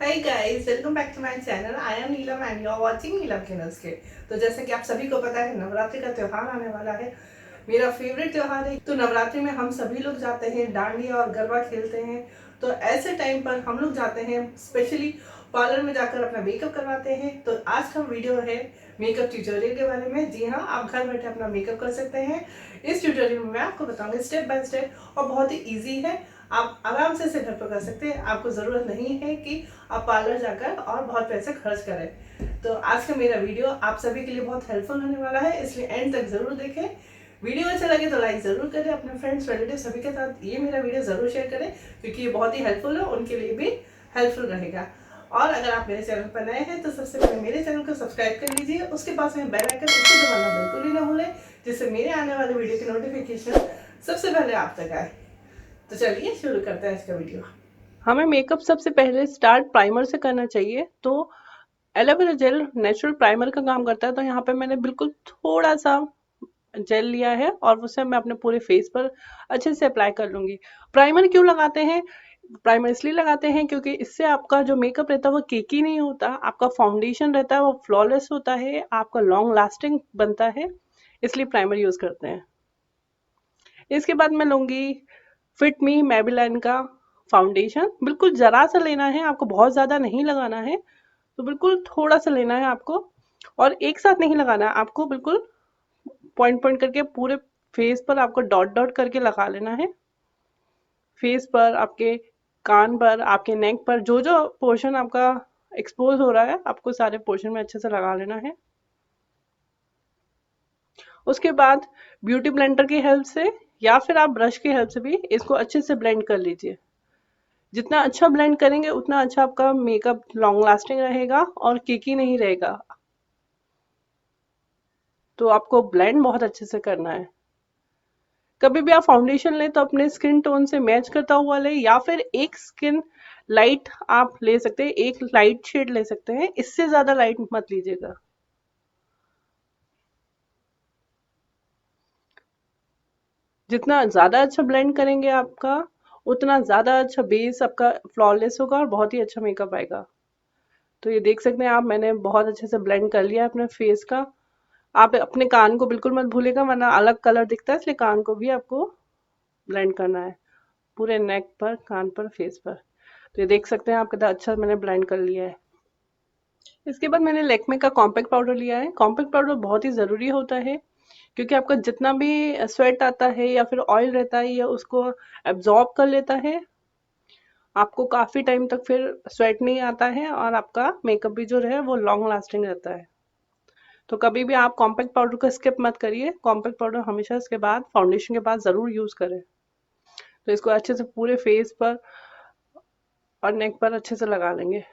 Hi guys, welcome back to my channel. I am Neelam and you are watching Neelam किनल्स के। तो जैसे कि आप सभी को पता है, नवरात्रि का त्यौहार आने वाला है। मेरा फेवरेट त्यौहार है। तो नवरात्रि में हम सभी लोग जाते हैं, डांडिया और गरबा खेलते हैं। तो ऐसे टाइम पर हम लोग जाते हैं स्पेशली पार्लर में जाकर अपना मेकअप करवाते हैं। तो आज का वीडियो है मेकअप ट्यूटोरियल के बारे में। जी हाँ, आप घर बैठे अपना मेकअप कर सकते हैं। इस ट्यूटोरियल में मैं आपको बताऊंगी स्टेप बाय स्टेप, और बहुत ही ईजी है। आप आराम से इसे घर पर कर सकते हैं। आपको ज़रूरत नहीं है कि आप पार्लर जाकर और बहुत पैसे खर्च करें। तो आज का मेरा वीडियो आप सभी के लिए बहुत हेल्पफुल होने वाला है, इसलिए एंड तक जरूर देखें। वीडियो अच्छा लगे तो लाइक जरूर करें, अपने फ्रेंड्स रिलेटिव सभी के साथ ये मेरा वीडियो जरूर शेयर करें, क्योंकि ये बहुत ही हेल्पफुल है, उनके लिए भी हेल्पफुल रहेगा। और अगर आप मेरे चैनल पर नए हैं तो सबसे पहले मेरे चैनल को सब्सक्राइब कर लीजिए। उसके पास में बेल आइकन, उसको दबाना बिल्कुल भी ना भूलें, जिससे मेरे आने वाले वीडियो की नोटिफिकेशन सबसे पहले आप तक आए। तो चलिए शुरू करते हैं इसका वीडियो। हमें मेकअप सबसे पहले स्टार्ट प्राइमर से करना चाहिए। तो एलोवेरा जेल नेचुरल प्राइमर का काम करता है। तो यहाँ पे मैंने बिल्कुल थोड़ा सा जेल लिया है और उसे मैं अपने पूरे फेस पर अच्छे से अप्लाई कर लूंगी। प्राइमर क्यों लगाते हैं? प्राइमर इसलिए लगाते हैं क्योंकि इससे आपका जो मेकअप रहता है वो केकी नहीं होता, आपका फाउंडेशन रहता है वो फ्लॉलेस होता है, आपका लॉन्ग लास्टिंग बनता है, इसलिए प्राइमर यूज करते हैं। इसके बाद मैं लूंगी फिट मी मेबेलिन का फाउंडेशन। बिल्कुल जरा सा लेना है आपको, बहुत ज्यादा नहीं लगाना है। तो बिल्कुल थोड़ा सा लेना है आपको, और एक साथ नहीं लगाना है आपको, बिल्कुल पॉइंट पॉइंट करके पूरे फेस पर आपको डॉट डॉट करके लगा लेना है। फेस पर, आपके कान पर, आपके नेक पर, जो जो पोर्शन आपका एक्सपोज हो रहा है आपको सारे पोर्शन में अच्छे से लगा लेना है। उसके बाद ब्यूटी ब्लेंडर की हेल्प से या फिर आप ब्रश की हेल्प से भी इसको अच्छे से ब्लेंड कर लीजिए। जितना अच्छा ब्लेंड करेंगे उतना अच्छा आपका मेकअप लॉन्ग लास्टिंग रहेगा और केकी नहीं रहेगा। तो आपको ब्लेंड बहुत अच्छे से करना है। कभी भी आप फाउंडेशन लें तो अपने स्किन टोन से मैच करता हुआ ले, या फिर एक स्किन लाइट आप ले सकते हैं, एक लाइट शेड ले सकते हैं, इससे ज्यादा लाइट मत लीजिएगा। जितना ज्यादा अच्छा ब्लेंड करेंगे आपका, उतना ज्यादा अच्छा बेस आपका फ्लॉलेस होगा और बहुत ही अच्छा मेकअप आएगा। तो ये देख सकते हैं आप, मैंने बहुत अच्छे से ब्लेंड कर लिया है अपने फेस का। आप अपने कान को बिल्कुल मत भूलिएगा, वरना अलग कलर दिखता है, इसलिए कान को भी आपको ब्लेंड करना है, पूरे नेक पर, कान पर, फेस पर। तो ये देख सकते हैं आप कितना अच्छा मैंने ब्लेंड कर लिया है। इसके बाद मैंने लैक्मे का कॉम्पैक्ट पाउडर लिया है। कॉम्पैक्ट पाउडर बहुत ही ज़रूरी होता है, क्योंकि आपका जितना भी स्वेट आता है या फिर ऑयल रहता है, या उसको एब्जॉर्ब कर लेता है। आपको काफ़ी टाइम तक फिर स्वेट नहीं आता है, और आपका मेकअप भी जो है वो लॉन्ग लास्टिंग रहता है। तो कभी भी आप कॉम्पैक्ट पाउडर को स्किप मत करिए। कॉम्पैक्ट पाउडर हमेशा इसके बाद, फाउंडेशन के बाद ज़रूर यूज़ करें। तो इसको अच्छे से पूरे फेस पर और नेक पर अच्छे से लगा लेंगे।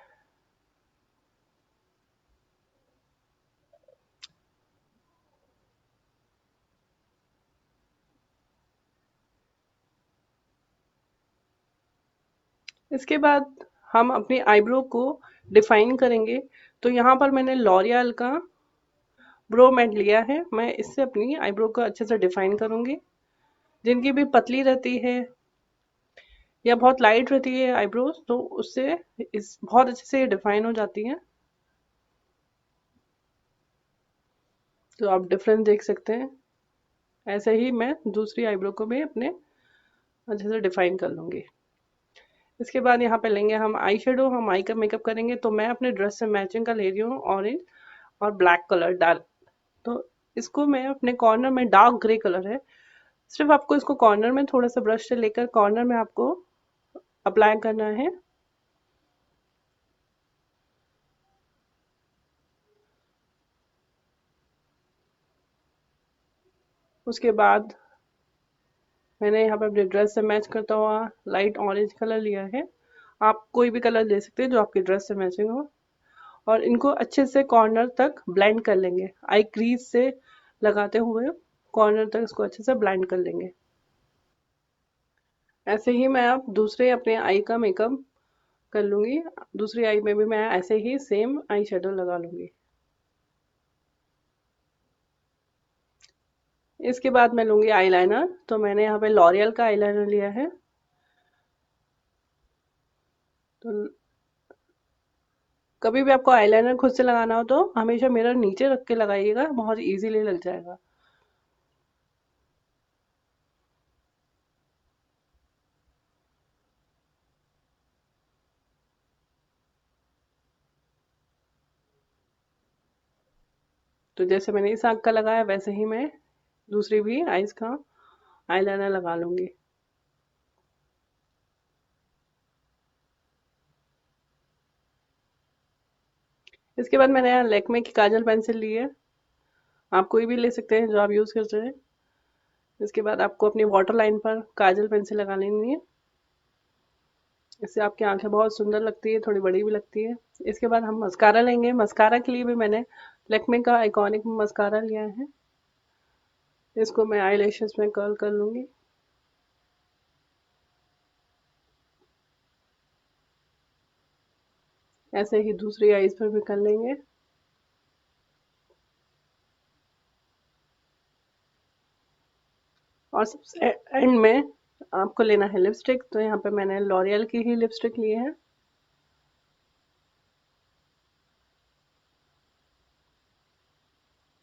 इसके बाद हम अपनी आईब्रो को डिफाइन करेंगे। तो यहाँ पर मैंने लॉरियल का ब्रो मैट लिया है। मैं इससे अपनी आईब्रो को अच्छे से डिफाइन करूंगी। जिनकी भी पतली रहती है या बहुत लाइट रहती है आईब्रोज, तो उससे इस बहुत अच्छे से डिफाइन हो जाती है। तो आप डिफरेंस देख सकते हैं। ऐसे ही मैं दूसरी आईब्रो को भी अपने अच्छे से डिफाइन कर लूंगी। इसके बाद यहाँ पे लेंगे हम आई शेडो। हम आई का मेकअप करेंगे, तो मैं अपने ड्रेस से मैचिंग का ले रही हूँ ऑरेंज और ब्लैक कलर डार्क। तो इसको मैं अपने कॉर्नर में, डार्क ग्रे कलर है, सिर्फ आपको इसको कॉर्नर में थोड़ा सा ब्रश से लेकर कॉर्नर में आपको अप्लाई करना है। उसके बाद मैंने यहाँ पे अपने ड्रेस से मैच करता हुआ लाइट ऑरेंज कलर लिया है। आप कोई भी कलर ले सकते हैं जो आपकी ड्रेस से मैचिंग हो, और इनको अच्छे से कॉर्नर तक ब्लेंड कर लेंगे। आई क्रीज से लगाते हुए कॉर्नर तक इसको अच्छे से ब्लेंड कर लेंगे। ऐसे ही मैं अब दूसरे अपने आई का मेकअप कर लूंगी। दूसरी आई में भी मैं ऐसे ही सेम आई शेडो लगा लूंगी। इसके बाद मैं लूंगी आईलाइनर। तो मैंने यहाँ पे लॉरियल का आईलाइनर लिया है। तो कभी भी आपको आईलाइनर खुद से लगाना हो तो हमेशा मिरर नीचे रख के लगाइएगा, बहुत इजीली लग जाएगा। तो जैसे मैंने इस आँख का लगाया वैसे ही मैं दूसरी भी आईज का आईलाइनर लगा लूंगी। इसके बाद मैंने यहाँ लैक्मे की काजल पेंसिल ली है, आप कोई भी ले सकते हैं जो आप यूज़ करते हैं। इसके बाद आपको अपनी वाटर लाइन पर काजल पेंसिल लगा लेनी है, इससे आपकी आंखें बहुत सुंदर लगती है, थोड़ी बड़ी भी लगती है। इसके बाद हम मस्कारा लेंगे, मस्कारा के लिए भी मैंने लैक्मे का आइकॉनिक मस्कारा लिया है, इसको मैं आई लैशेस में कर्ल कर लूंगी। ऐसे ही दूसरी आईज पर भी कर लेंगे। और सबसे एंड में आपको लेना है लिपस्टिक, तो यहाँ पे मैंने लॉरियल की ही लिपस्टिक ली है।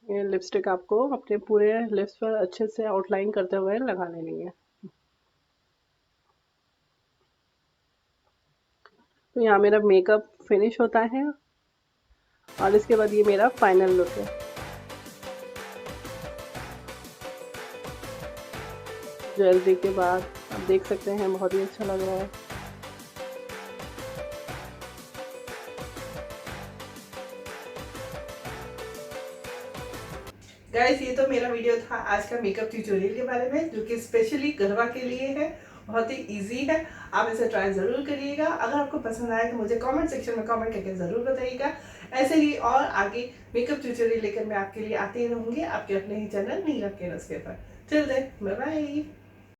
ये लिपस्टिक आपको अपने पूरे लिप्स पर अच्छे से आउटलाइन करते हुए लगा लेनी है। तो यहाँ मेरा मेकअप फिनिश होता है और इसके बाद ये मेरा फाइनल लुक है। ज्वेलरी के बाद आप देख सकते हैं बहुत ही अच्छा लग रहा है। गाइस, ये तो मेरा वीडियो था आज का मेकअप ट्यूटोरियल के बारे में, जो कि स्पेशली गरबा के लिए है। बहुत ही इजी है, आप इसे ट्राई ज़रूर करिएगा। अगर आपको पसंद आए तो मुझे कमेंट सेक्शन में कमेंट करके ज़रूर बताइएगा। ऐसे ही और आगे मेकअप ट्यूटोरियल लेकर मैं आपके लिए आती रहूँगी, आपके अपने ही चैनल नीलम के नुस्खे पर। Till then, bye bye.